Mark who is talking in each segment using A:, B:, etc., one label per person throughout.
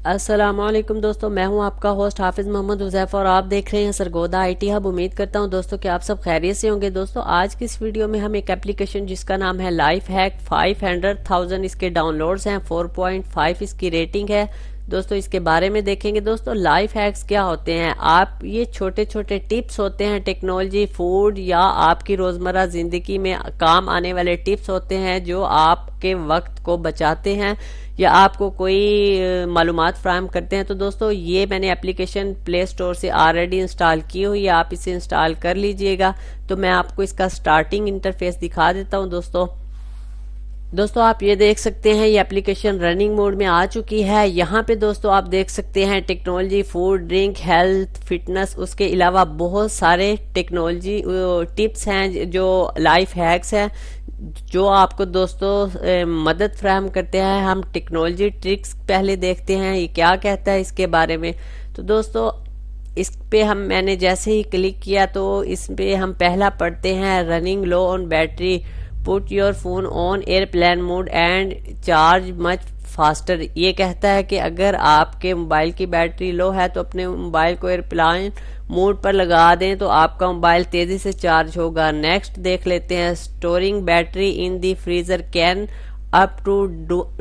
A: अस्सलाम वालेकुम दोस्तों, मैं हूं आपका होस्ट हाफिज मोहम्मद हुज़ैफा और आप देख रहे हैं सरगोदा आईटी हब। उम्मीद करता हूं दोस्तों कि आप सब खैरियत से होंगे। दोस्तों आज की इस वीडियो में हम एक एप्लीकेशन जिसका नाम है लाइफ हैक 500,000 इसके डाउनलोड्स हैं, 4.5 इसकी रेटिंग है। दोस्तों इसके बारे में देखेंगे। दोस्तों लाइफ हैक्स क्या होते हैं? आप ये छोटे छोटे टिप्स होते हैं टेक्नोलॉजी, फूड या आपकी रोज़मर्रा ज़िंदगी में काम आने वाले टिप्स होते हैं जो आपके वक्त को बचाते हैं या आपको कोई मालूमात फ्राहम करते हैं। तो दोस्तों ये मैंने एप्लीकेशन प्ले स्टोर से ऑलरेडी इंस्टॉल की हुई है, आप इसे इंस्टॉल कर लीजिएगा। तो मैं आपको इसका स्टार्टिंग इंटरफेस दिखा देता हूं। दोस्तों आप ये देख सकते हैं ये एप्लीकेशन रनिंग मोड में आ चुकी है। यहाँ पे दोस्तों आप देख सकते हैं technology, food, drink, health, fitness, उसके अलावा बहुत सारे टेक्नोलॉजी टिप्स हैं जो लाइफ हैक्स हैं जो आपको दोस्तों मदद फ्राहम करते हैं। हम टेक्नोलॉजी ट्रिक्स पहले देखते हैं ये क्या कहता है इसके बारे में। तो दोस्तों इस पे मैंने जैसे ही क्लिक किया तो इस पे हम पहला पढ़ते हैं running low on battery, put your phone on airplane mode and charge much faster. ये कहता है कि अगर आपके मोबाइल की बैटरी लो है तो अपने मोबाइल को एयरप्लेन मोड पर लगा दें तो आपका मोबाइल तेजी से चार्ज होगा। नेक्स्ट देख लेते हैं storing battery in the freezer can up to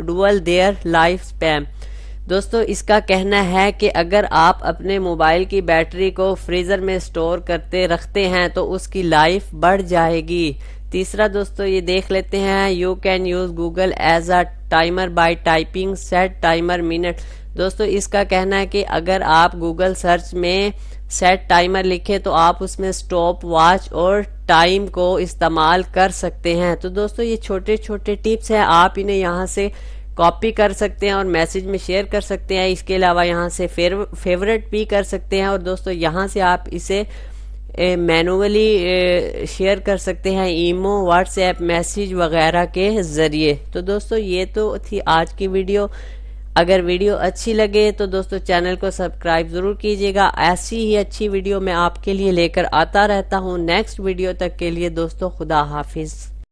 A: double their life span. दोस्तों इसका कहना है कि अगर आप अपने मोबाइल की बैटरी को फ्रीजर में स्टोर करते रखते हैं तो उसकी लाइफ बढ़ जाएगी। तीसरा दोस्तों ये देख लेते हैं you can use Google as a timer by typing set timer minute. दोस्तों इसका कहना है कि अगर आप गूगल सर्च में सेट टाइमर लिखें तो आप उसमें स्टॉप वॉच और टाइम को इस्तेमाल कर सकते हैं। तो दोस्तों ये छोटे छोटे टिप्स हैं, आप इन्हें यहाँ से कॉपी कर सकते हैं और मैसेज में शेयर कर सकते हैं। इसके अलावा यहाँ से फेवरेट भी कर सकते हैं और दोस्तों यहाँ से आप इसे मैनुअली शेयर कर सकते हैं ईमो, व्हाट्सएप मैसेज वगैरह के ज़रिए। तो दोस्तों ये तो थी आज की वीडियो। अगर वीडियो अच्छी लगे तो दोस्तों चैनल को सब्सक्राइब ज़रूर कीजिएगा। ऐसी ही अच्छी वीडियो मैं आपके लिए लेकर आता रहता हूँ। नेक्स्ट वीडियो तक के लिए दोस्तों खुदा हाफिज़।